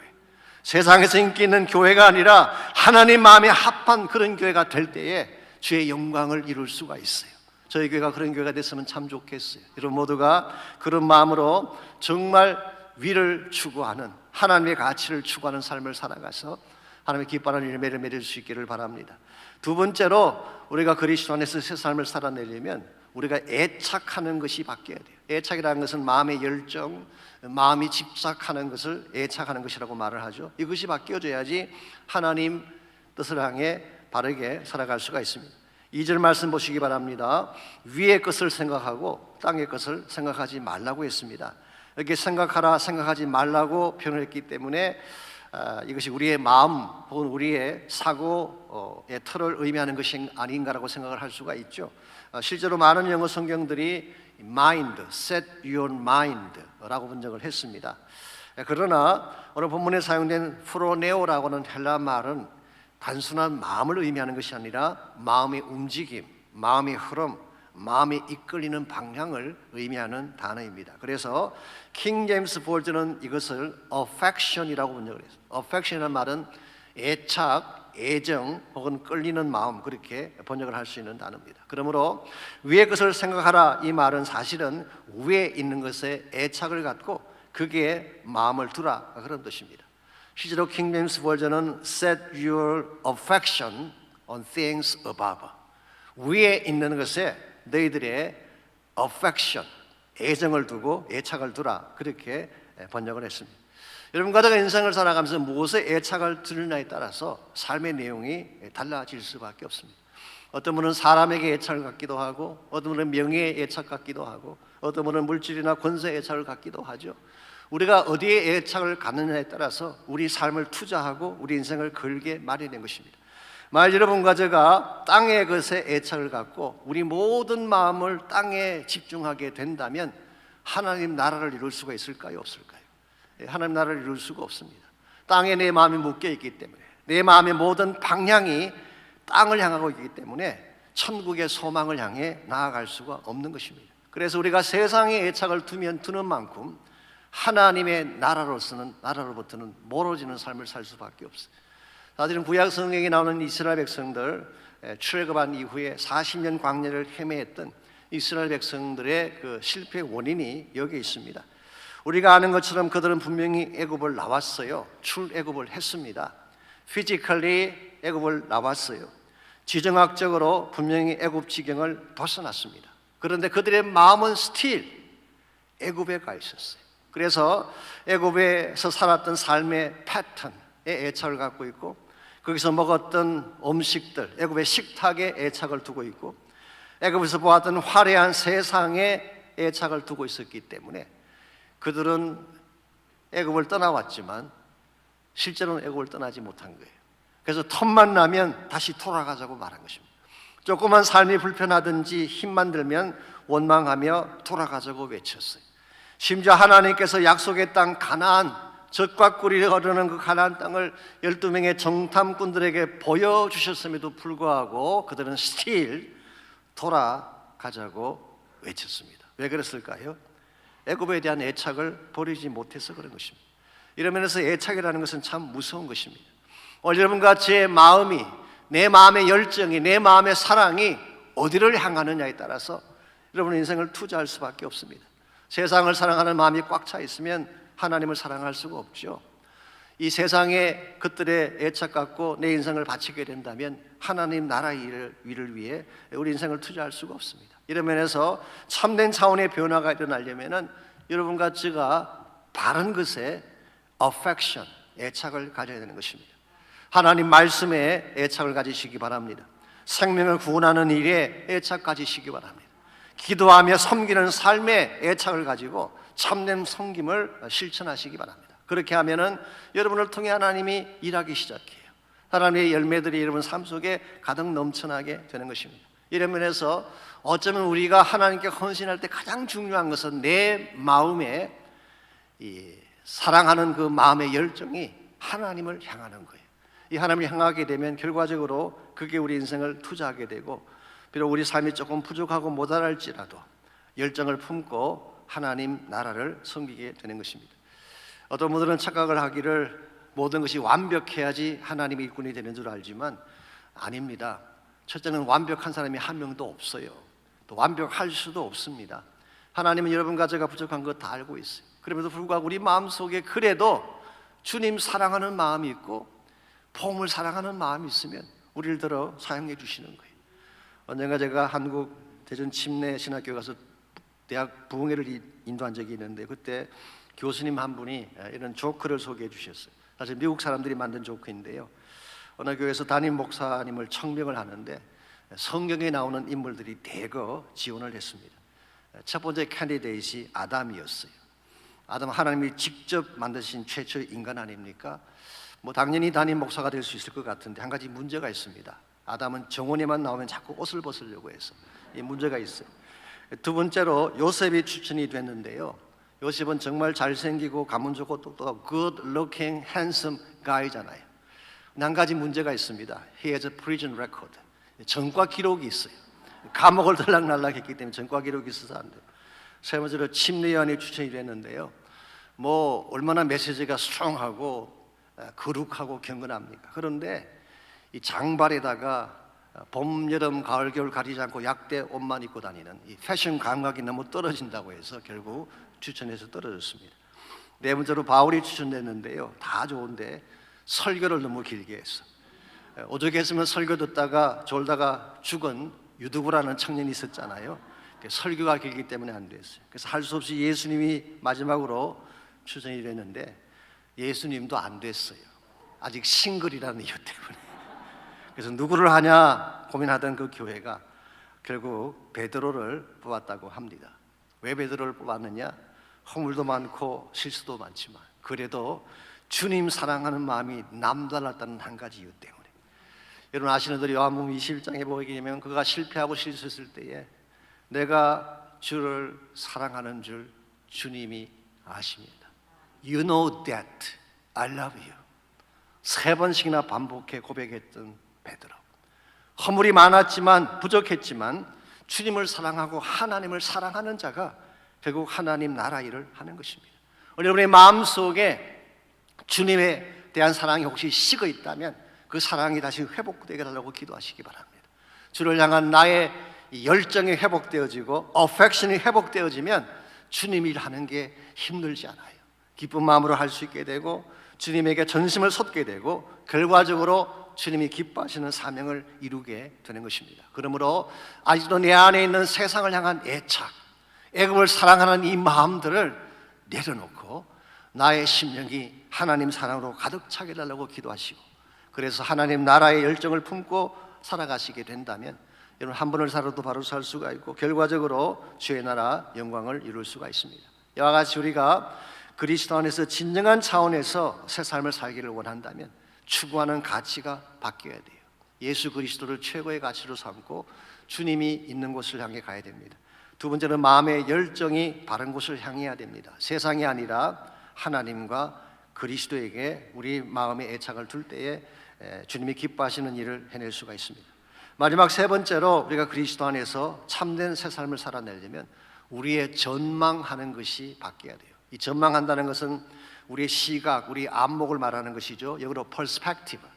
세상에서 인기 있는 교회가 아니라 하나님 마음에 합한 그런 교회가 될 때에 주의 영광을 이룰 수가 있어요. 저희 교회가 그런 교회가 됐으면 참 좋겠어요. 여러분 모두가 그런 마음으로 정말 위를 추구하는, 하나님의 가치를 추구하는 삶을 살아가서 하나님의 기뻐하는 열매를 맺을 수 있기를 바랍니다. 두 번째로 우리가 그리스도 안에서 새 삶을 살아내려면 우리가 애착하는 것이 바뀌어야 돼요. 애착이라는 것은 마음의 열정, 마음이 집착하는 것을 애착하는 것이라고 말을 하죠. 이것이 바뀌어져야지 하나님 뜻을 향해 바르게 살아갈 수가 있습니다. 2절 말씀 보시기 바랍니다. 위의 것을 생각하고 땅의 것을 생각하지 말라고 했습니다. 이렇게 생각하라, 생각하지 말라고 표현을 했기 때문에 이것이 우리의 마음 혹은 우리의 사고의 틀을 의미하는 것이 아닌가라고 생각을 할 수가 있죠. 실제로 많은 영어 성경들이 mind, set your mind라고 번역을 했습니다. 그러나 오늘 본문에 사용된 프로네오라고 하는 헬라 말은 단순한 마음을 의미하는 것이 아니라 마음의 움직임, 마음의 흐름, 마음이 이끌리는 방향을 의미하는 단어입니다. 그래서 킹 제임스 버전은 이것을 affection이라고 번역을 했어요. affection이라는 말은 애착, 애정 혹은 끌리는 마음, 그렇게 번역을 할 수 있는 단어입니다. 그러므로 위의 것을 생각하라, 이 말은 사실은 위에 있는 것에 애착을 갖고 그게 마음을 두라, 그런 뜻입니다. 실제로 킹 제임스 버전은 set your affection on things above, 위에 있는 것에 너희들의 affection, 애정을 두고 애착을 두라, 그렇게 번역을 했습니다. 여러분과 제가 인생을 살아가면서 무엇에 애착을 두느냐에 따라서 삶의 내용이 달라질 수밖에 없습니다. 어떤 분은 사람에게 애착을 갖기도 하고, 어떤 분은 명예에 애착 갖기도 하고, 어떤 분은 물질이나 권세에 애착을 갖기도 하죠. 우리가 어디에 애착을 갖느냐에 따라서 우리 삶을 투자하고 우리 인생을 걸게 마련된 것입니다. 만약 여러분과 제가 땅의 것에 애착을 갖고 우리 모든 마음을 땅에 집중하게 된다면 하나님 나라를 이룰 수가 있을까요? 없을까요? 하나님 나라를 이룰 수가 없습니다. 땅에 내 마음이 묶여 있기 때문에, 내 마음의 모든 방향이 땅을 향하고 있기 때문에 천국의 소망을 향해 나아갈 수가 없는 것입니다. 그래서 우리가 세상에 애착을 두는 만큼 하나님의 나라로부터는 멀어지는 삶을 살 수밖에 없어요. 사실은 구약 성경에 나오는 이스라엘 백성들, 출애굽한 이후에 40년 광야를 헤매했던 이스라엘 백성들의 그 실패 원인이 여기에 있습니다. 우리가 아는 것처럼 그들은 분명히 애굽을 나왔어요. 출애굽을 했습니다. 피지컬리 애굽을 나왔어요. 지정학적으로 분명히 애굽 지경을 벗어났습니다. 그런데 그들의 마음은 스틸 애굽에 가 있었어요. 그래서 애굽에서 살았던 삶의 패턴에 애착을 갖고 있고, 거기서 먹었던 음식들, 애굽의 식탁에 애착을 두고 있고, 애굽에서 보았던 화려한 세상에 애착을 두고 있었기 때문에 그들은 애굽을 떠나왔지만 실제로는 애굽을 떠나지 못한 거예요. 그래서 틈만 나면 다시 돌아가자고 말한 것입니다. 조그만 삶이 불편하든지 힘만 들면 원망하며 돌아가자고 외쳤어요. 심지어 하나님께서 약속의 땅 가나안, 젖과 꿀이 흐르는 그 가나안 땅을 12명의 정탐꾼들에게 보여주셨음에도 불구하고 그들은 still 돌아가자고 외쳤습니다. 왜 그랬을까요? 애굽에 대한 애착을 버리지 못해서 그런 것입니다. 이런 면에서 애착이라는 것은 참 무서운 것입니다. 오늘 여러분과 제 마음이, 내 마음의 열정이, 내 마음의 사랑이 어디를 향하느냐에 따라서 여러분 인생을 투자할 수밖에 없습니다. 세상을 사랑하는 마음이 꽉 차 있으면 하나님을 사랑할 수가 없죠. 이 세상의 것들에 애착 갖고 내 인생을 바치게 된다면 하나님 나라 일을 위해 우리 인생을 투자할 수가 없습니다. 이런 면에서 참된 차원의 변화가 일어나려면 여러분과 제가 바른 것에 affection, 애착을 가져야 되는 것입니다. 하나님 말씀에 애착을 가지시기 바랍니다. 생명을 구원하는 일에 애착 가지시기 바랍니다. 기도하며 섬기는 삶에 애착을 가지고 참된 섬김을 실천하시기 바랍니다. 그렇게 하면은 여러분을 통해 하나님이 일하기 시작해요. 하나님의 열매들이 여러분 삶 속에 가득 넘쳐나게 되는 것입니다. 이런 면에서 어쩌면 우리가 하나님께 헌신할 때 가장 중요한 것은 내 마음에 이 사랑하는 그 마음의 열정이 하나님을 향하는 거예요. 이 하나님을 향하게 되면 결과적으로 그게 우리 인생을 투자하게 되고, 비록 우리 삶이 조금 부족하고 모자랄지라도 열정을 품고 하나님 나라를 섬기게 되는 것입니다. 어떤 분들은 착각을 하기를 모든 것이 완벽해야지 하나님의 일꾼이 되는 줄 알지만 아닙니다. 첫째는 완벽한 사람이 한 명도 없어요. 또 완벽할 수도 없습니다. 하나님은 여러분과 제가 부족한 거 다 알고 있어요. 그럼에도 불구하고 우리 마음속에 그래도 주님 사랑하는 마음이 있고 복음을 사랑하는 마음이 있으면 우리를 들어 사용해 주시는 거예요. 언젠가 제가 한국 대전 침례 신학교에 가서 대학 부흥회를 인도한 적이 있는데, 그때 교수님 한 분이 이런 조크를 소개해 주셨어요. 사실 미국 사람들이 만든 조크인데요, 어느 교회에서 담임 목사님을 청명을 하는데 성경에 나오는 인물들이 대거 지원을 했습니다. 첫 번째 캔디데이트이 아담이었어요. 아담, 하나님이 직접 만드신 최초의 인간 아닙니까? 뭐 당연히 담임 목사가 될 수 있을 것 같은데 한 가지 문제가 있습니다. 아담은 정원에만 나오면 자꾸 옷을 벗으려고 해서 이 문제가 있어요. 두 번째로 요셉이 추천이 됐는데요, 요셉은 정말 잘생기고 가문 좋고 똑똑하고 good looking handsome guy잖아요. 한 가지 문제가 있습니다. He has a prison record. 전과 기록이 있어요. 감옥을 들락날락했기 때문에 전과 기록이 있어서 안 돼요. 세 번째로 침례요한이 추천이 됐는데요, 뭐 얼마나 메시지가 스트롱하고 거룩하고 경건합니까? 그런데 이 장발에다가 봄, 여름, 가을, 겨울 가리지 않고 약대 옷만 입고 다니는 이 패션 감각이 너무 떨어진다고 해서 결국 추천해서 떨어졌습니다. 네 번째로 바울이 추천됐는데요, 다 좋은데 설교를 너무 길게 했어. 오죽했으면 설교 듣다가 졸다가 죽은 유두부라는 청년이 있었잖아요. 설교가 길기 때문에 안 됐어요. 그래서 할 수 없이 예수님이 마지막으로 추천이 됐는데 예수님도 안 됐어요. 아직 싱글이라는 이유 때문에. 그래서 누구를 하냐 고민하던 그 교회가 결국 베드로를 뽑았다고 합니다. 왜 베드로를 뽑았느냐? 허물도 많고 실수도 많지만 그래도 주님 사랑하는 마음이 남달랐다는 한 가지 이유 때문에. 여러분 아시는 대로 요한복음 21장에 보게 되면 그가 실패하고 실수했을 때에 내가 주를 사랑하는 줄 주님이 아십니다. You know that I love you. 3번씩이나 반복해 고백했던 베드로. 허물이 많았지만 부족했지만 주님을 사랑하고 하나님을 사랑하는 자가 결국 하나님 나라 일을 하는 것입니다. 여러분의 마음속에 주님에 대한 사랑이 혹시 식어 있다면 그 사랑이 다시 회복되게 달라고 기도하시기 바랍니다. 주를 향한 나의 열정이 회복되어지고 affection이 회복되어지면 주님 일하는 게 힘들지 않아요. 기쁜 마음으로 할 수 있게 되고 주님에게 전심을 쏟게 되고 결과적으로 주님이 기뻐하시는 사명을 이루게 되는 것입니다. 그러므로 아직도 내 안에 있는 세상을 향한 애착, 애굽을 사랑하는 이 마음들을 내려놓고 나의 심령이 하나님 사랑으로 가득 차게 달라고 기도하시고, 그래서 하나님 나라의 열정을 품고 살아가시게 된다면 여러분 한 번을 살아도 바로 살 수가 있고 결과적으로 주의 나라 영광을 이룰 수가 있습니다. 이와 같이 우리가 그리스도 안에서 진정한 차원에서 새 삶을 살기를 원한다면 추구하는 가치가 바뀌어야 돼요. 예수 그리스도를 최고의 가치로 삼고 주님이 있는 곳을 향해 가야 됩니다. 두 번째는 마음의 열정이 바른 곳을 향해야 됩니다. 세상이 아니라 하나님과 그리스도에게 우리 마음의 애착을 둘 때에 주님이 기뻐하시는 일을 해낼 수가 있습니다. 마지막 세 번째로 우리가 그리스도 안에서 참된 새 삶을 살아내려면 우리의 전망하는 것이 바뀌어야 돼요. 이 전망한다는 것은 우리의 시각, 우리 안목을 말하는 것이죠. 영어로 perspective.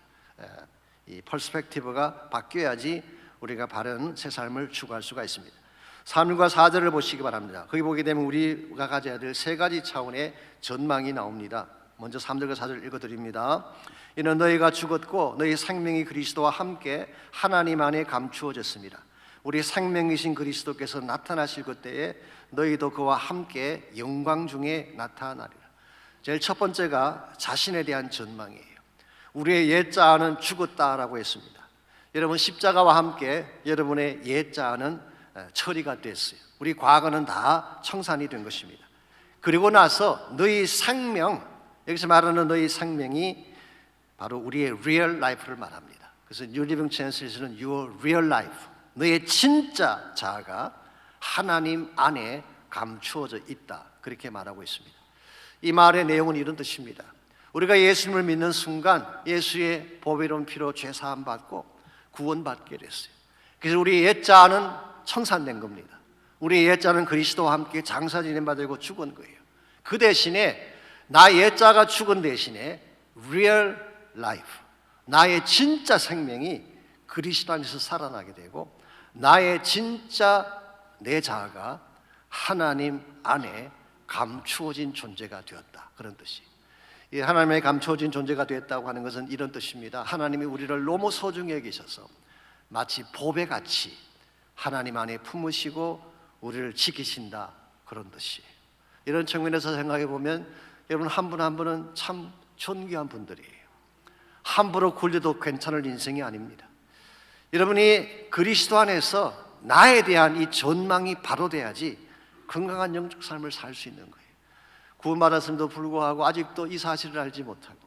이 perspective가 바뀌어야지 우리가 바른 새 삶을 추구할 수가 있습니다. 3절과 4절을 보시기 바랍니다. 거기 보게 되면 우리가 가져야 될 세 가지 차원의 전망이 나옵니다. 먼저 3절과 4절 읽어드립니다. 이는 너희가 죽었고 너희 생명이 그리스도와 함께 하나님 안에 감추어졌습니다. 우리 생명이신 그리스도께서 나타나실 그때에 너희도 그와 함께 영광 중에 나타나리라. 제일 첫 번째가 자신에 대한 전망이에요. 우리의 옛자아는 죽었다라고 했습니다. 여러분 십자가와 함께 여러분의 옛자아는 처리가 됐어요. 우리 과거는 다 청산이 된 것입니다. 그리고 나서 너희 생명, 여기서 말하는 너희 생명이 바로 우리의 real life를 말합니다. 그래서 New Living Translation은 your real life, 너의 진짜 자아가 하나님 안에 감추어져 있다, 그렇게 말하고 있습니다. 이 말의 내용은 이런 뜻입니다. 우리가 예수님을 믿는 순간 예수의 보배로운 피로 죄 사함 받고 구원받게 됐어요. 그래서 우리 옛자는 청산된 겁니다. 우리 옛자는 그리스도와 함께 장사 지냄받고 죽은 거예요. 그 대신에 나 옛자가 죽은 대신에 real life, 나의 진짜 생명이 그리스도 안에서 살아나게 되고 나의 진짜 내 자아가 하나님 안에 감추어진 존재가 되었다, 그런 뜻이. 이 하나님의 감추어진 존재가 되었다고 하는 것은 이런 뜻입니다. 하나님이 우리를 너무 소중히 여기셔서 마치 보배같이 하나님 안에 품으시고 우리를 지키신다, 그런 뜻이에요. 이런 측면에서 생각해 보면 여러분 한 분 한 분은 참 존귀한 분들이에요. 함부로 굴려도 괜찮을 인생이 아닙니다. 여러분이 그리스도 안에서 나에 대한 이 전망이 바로 돼야지 건강한 영적 삶을 살 수 있는 거예요. 구원받았음에도 불구하고 아직도 이 사실을 알지 못하고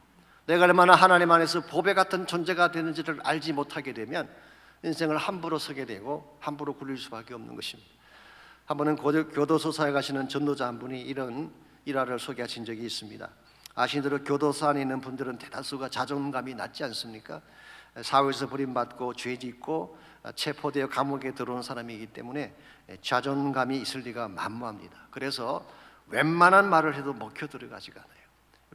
내가 얼마나 하나님 안에서 보배 같은 존재가 되는지를 알지 못하게 되면 인생을 함부로 서게 되고 함부로 굴릴 수밖에 없는 것입니다. 한 번은 교도소사에 가시는 전도자 한 분이 이런 일화를 소개하신 적이 있습니다. 아시는 대로 교도소 안에 있는 분들은 대다수가 자존감이 낮지 않습니까? 사회에서 버림받고 죄짓고 체포되어 감옥에 들어온 사람이기 때문에 자존감이 있을 리가 만무합니다. 그래서 웬만한 말을 해도 먹혀 들어가지가 않아요.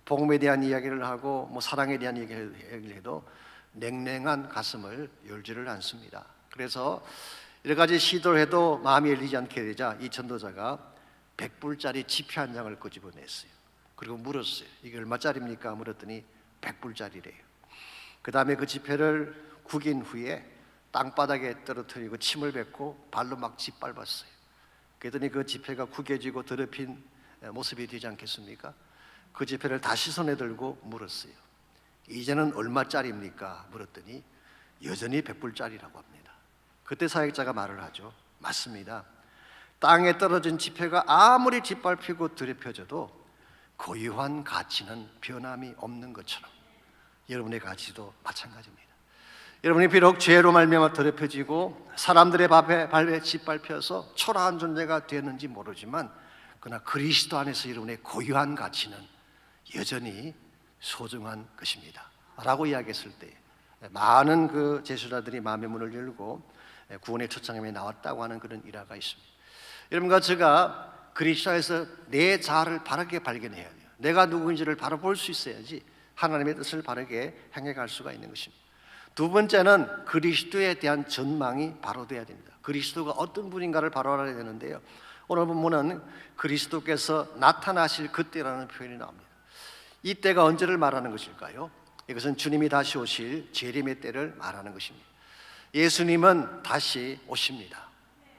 복음에 대한 이야기를 하고 사랑에 대한 얘기를 해도 냉랭한 가슴을 열지를 않습니다. 그래서 여러 가지 시도를 해도 마음이 열리지 않게 되자 이 전도자가 100불짜리 지폐 한 장을 끄집어냈어요. 그리고 물었어요. 이게 얼마짜리입니까? 물었더니 100불짜리래요. 그 다음에 그 지폐를 구긴 후에 땅바닥에 떨어뜨리고 침을 뱉고 발로 막 짓밟았어요. 그랬더니 그 지폐가 구겨지고 더럽힌 모습이 되지 않겠습니까? 그 지폐를 다시 손에 들고 물었어요. 이제는 얼마짜리입니까? 물었더니 여전히 100불짜리라고 합니다. 그때 사역자가 말을 하죠. 맞습니다. 땅에 떨어진 지폐가 아무리 짓밟히고 더럽혀져도 고유한 가치는 변함이 없는 것처럼 여러분의 가치도 마찬가지입니다. 여러분이 비록 죄로 말미암아 더럽혀지고 사람들의 발에 짓밟혀서 초라한 존재가 되었는지 모르지만 그러나 그리스도 안에서 여러분의 고유한 가치는 여전히 소중한 것입니다 라고 이야기했을 때 많은 그 제수자들이 마음의 문을 열고 구원의 초청함에 나왔다고 하는 그런 일화가 있습니다. 여러분과 제가 그리스도 안에서 내 자아를 바르게 발견해야 돼요. 내가 누구인지를 바로 볼 수 있어야지 하나님의 뜻을 바르게 행해갈 수가 있는 것입니다. 두 번째는 그리스도에 대한 전망이 바로 돼야 됩니다. 그리스도가 어떤 분인가를 바로 알아야 되는데요, 오늘 본문은 그리스도께서 나타나실 그때라는 표현이 나옵니다. 이 때가 언제를 말하는 것일까요? 이것은 주님이 다시 오실 재림의 때를 말하는 것입니다. 예수님은 다시 오십니다.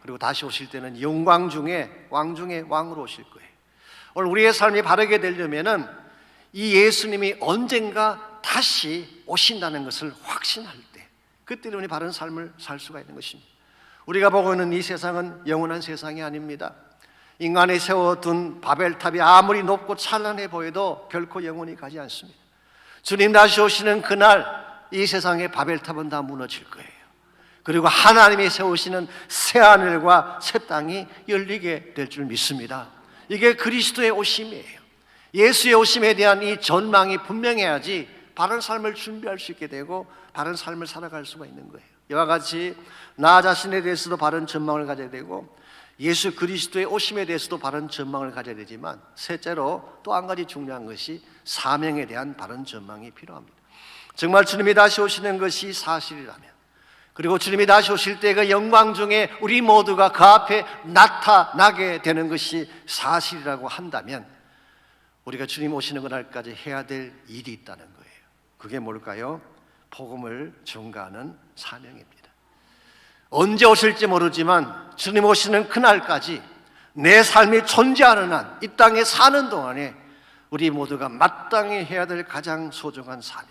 그리고 다시 오실 때는 영광 중에 왕 중에 왕으로 오실 거예요. 오늘 우리의 삶이 바르게 되려면은 이 예수님이 언젠가 다시 오신다는 것을 확신할 때, 그때 우리 바른 삶을 살 수가 있는 것입니다. 우리가 보고 있는 이 세상은 영원한 세상이 아닙니다. 인간이 세워둔 바벨탑이 아무리 높고 찬란해 보여도 결코 영원히 가지 않습니다. 주님 다시 오시는 그날 이 세상의 바벨탑은 다 무너질 거예요. 그리고 하나님이 세우시는 새 하늘과 새 땅이 열리게 될 줄 믿습니다. 이게 그리스도의 오심이에요. 예수의 오심에 대한 이 전망이 분명해야지 바른 삶을 준비할 수 있게 되고 바른 삶을 살아갈 수가 있는 거예요. 이와 같이 나 자신에 대해서도 바른 전망을 가져야 되고 예수 그리스도의 오심에 대해서도 바른 전망을 가져야 되지만, 셋째로 또 한 가지 중요한 것이 사명에 대한 바른 전망이 필요합니다. 정말 주님이 다시 오시는 것이 사실이라면, 그리고 주님이 다시 오실 때 그 영광 중에 우리 모두가 그 앞에 나타나게 되는 것이 사실이라고 한다면, 우리가 주님 오시는 그날까지 해야 될 일이 있다는 거예요. 그게 뭘까요? 복음을 전가하는 사명입니다. 언제 오실지 모르지만 주님 오시는 그날까지 내 삶이 존재하는 한, 이 땅에 사는 동안에 우리 모두가 마땅히 해야 될 가장 소중한 사명,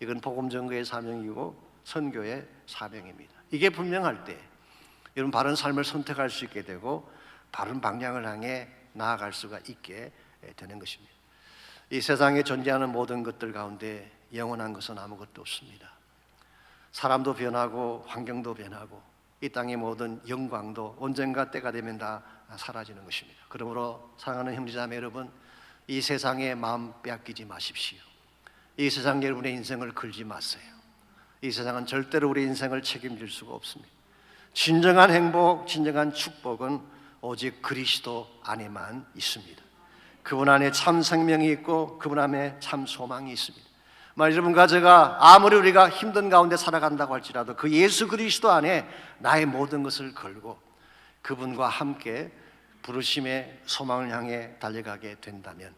이건 복음 전거의 사명이고 선교의 사명입니다. 이게 분명할 때 여러분 바른 삶을 선택할 수 있게 되고 바른 방향을 향해 나아갈 수가 있게 되는 것입니다. 이 세상에 존재하는 모든 것들 가운데 영원한 것은 아무것도 없습니다. 사람도 변하고 환경도 변하고 이 땅의 모든 영광도 언젠가 때가 되면 다 사라지는 것입니다. 그러므로 사랑하는 형제자매 여러분, 이 세상에 마음 빼앗기지 마십시오. 이 세상 여러분의 인생을 걸지 마세요. 이 세상은 절대로 우리 인생을 책임질 수가 없습니다. 진정한 행복, 진정한 축복은 오직 그리스도 안에만 있습니다. 그분 안에 참 생명이 있고 그분 안에 참 소망이 있습니다. 여러분과 제가 아무리 우리가 힘든 가운데 살아간다고 할지라도 그 예수 그리스도 안에 나의 모든 것을 걸고 그분과 함께 부르심의 소망을 향해 달려가게 된다면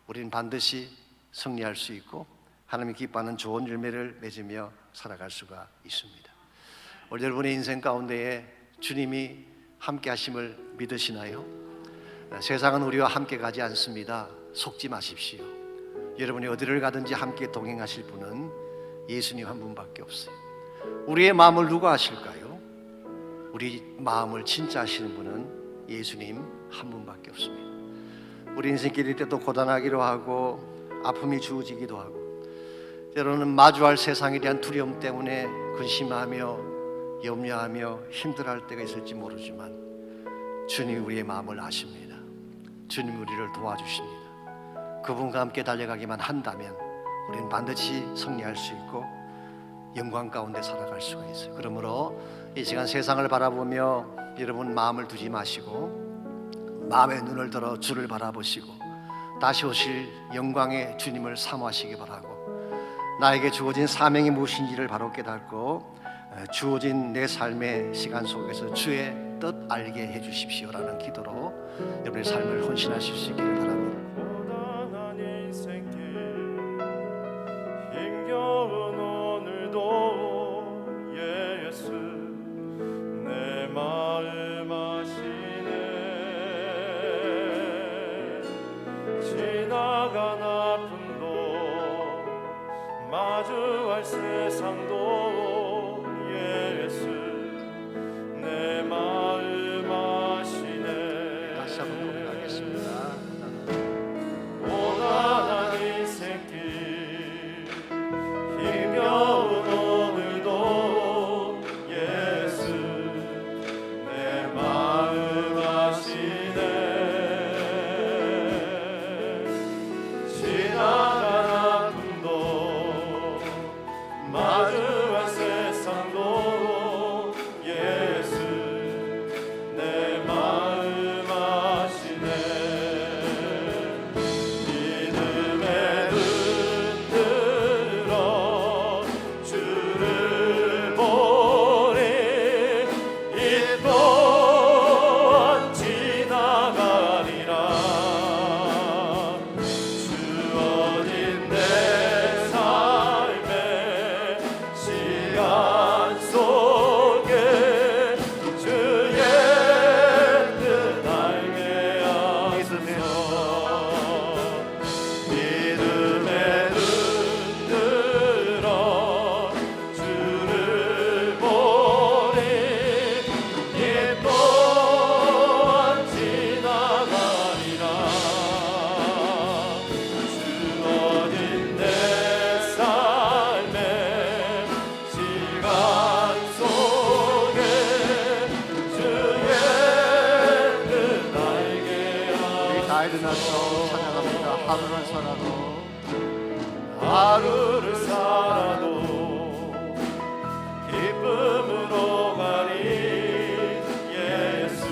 우리는 반드시 승리할 수 있고 하나님이 기뻐하는 좋은 열매를 맺으며 살아갈 수가 있습니다. 우리 여러분의 인생 가운데에 주님이 함께 하심을 믿으시나요? 세상은 우리와 함께 가지 않습니다. 속지 마십시오. 여러분이 어디를 가든지 함께 동행하실 분은 예수님 한 분밖에 없어요. 우리의 마음을 누가 아실까요? 우리 마음을 진짜 아시는 분은 예수님 한 분밖에 없습니다. 우리 인생길 때도 고단하기도 하고 아픔이 주어지기도 하고 때로는 마주할 세상에 대한 두려움 때문에 근심하며 염려하며 힘들어할 때가 있을지 모르지만 주님이 우리의 마음을 아십니다. 주님이 우리를 도와주십니다. 그분과 함께 달려가기만 한다면 우리는 반드시 승리할 수 있고 영광 가운데 살아갈 수가 있어요. 그러므로 이 시간 세상을 바라보며 여러분 마음을 두지 마시고 마음의 눈을 들어 주를 바라보시고 다시 오실 영광의 주님을 사모하시기 바라고, 나에게 주어진 사명이 무엇인지를 바로 깨닫고 주어진 내 삶의 시간 속에서 주의 뜻 알게 해주십시오라는 기도로 여러분의 삶을 헌신하실 수 있기를 바랍니다. 고단한 인생길 힘겨운 오늘도 예수 내 마음 아시네. 지나간 아픔도 마주할 세상도 예수 내 마음 아시네. 다시 한번 고백하겠습니다. 고단한 인생길 힘겨운 오늘도 예수 내 마음 아시네. 지나간 아픔도 마주할 세상도 예수 내 마음 아시네. 믿음의 눈 들어 주를 보니 이 또한 지나가리라. 주어진 내 삶의 시간 속에 주의 뜻 알게 하소서. 믿음의 눈 들어 주를 보니 이 또한 지나가리라. 주어진 내 삶의 시간 속에 주의 뜻 알게 우리 다 일어나서 찬양합니다. 하루를 살아도 하루를 살아도 기쁨으로 가리 예수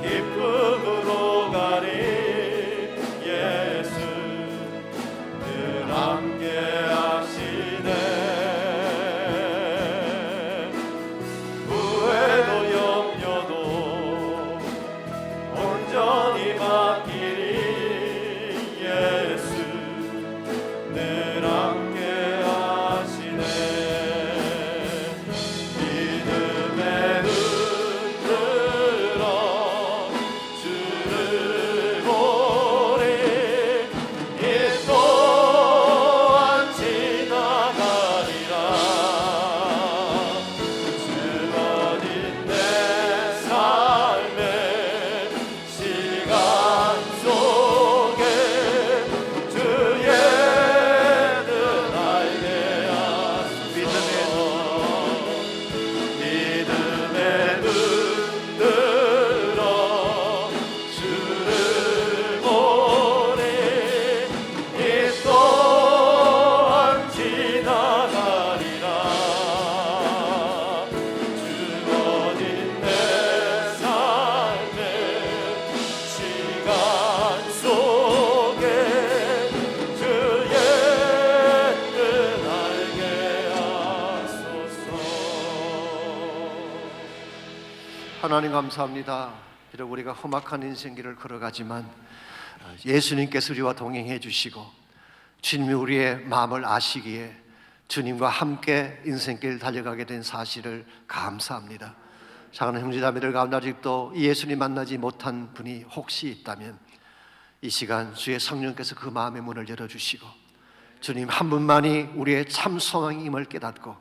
기쁨으로 가리 예수 늘 함께 하시네 후회도 염려도 온전히 맡기리 예수 늘 함께 하시네 믿음의 눈 들어 주를 보리 이 또한 지나가리라 주어진 내 삶의 시간 속에 주의 뜻 알게 하소서 믿음의 눈 들어 주를 보니 이 또한 지나가리라 주어진 내 삶의 시간 속에 주의 뜻 알게 하소서. 하나님 감사합니다. 비록 우리가 험악한 인생길을 걸어가지만 예수님께서 우리와 동행해 주시고 주님이 우리의 마음을 아시기에 주님과 함께 인생길 달려가게 된 사실을 감사합니다. 사랑하는 형제자매들 가운데 아직도 예수님 만나지 못한 분이 혹시 있다면 이 시간 주의 성령께서 그 마음의 문을 열어주시고 주님 한 분만이 우리의 참 소망임을 깨닫고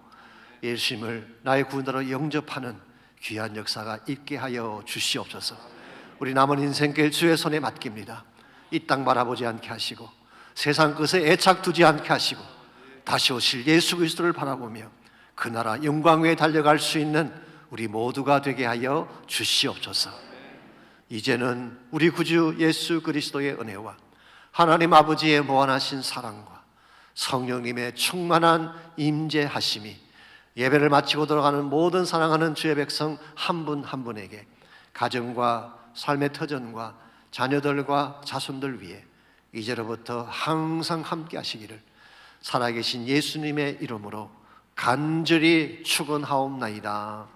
예수님을 나의 구원자로 영접하는 귀한 역사가 있게 하여 주시옵소서. 우리 남은 인생길 주의 손에 맡깁니다. 이 땅 바라보지 않게 하시고 세상 것에 애착 두지 않게 하시고 다시 오실 예수 그리스도를 바라보며 그 나라 영광 위에 달려갈 수 있는 우리 모두가 되게 하여 주시옵소서. 이제는 우리 구주 예수 그리스도의 은혜와 하나님 아버지의 무한하신 사랑과 성령님의 충만한 임재하심이 예배를 마치고 돌아가는 모든 사랑하는 주의 백성 한 분 한 분에게 가정과 삶의 터전과 자녀들과 자손들 위해 이제로부터 항상 함께 하시기를 살아계신 예수님의 이름으로 간절히 축원하옵나이다.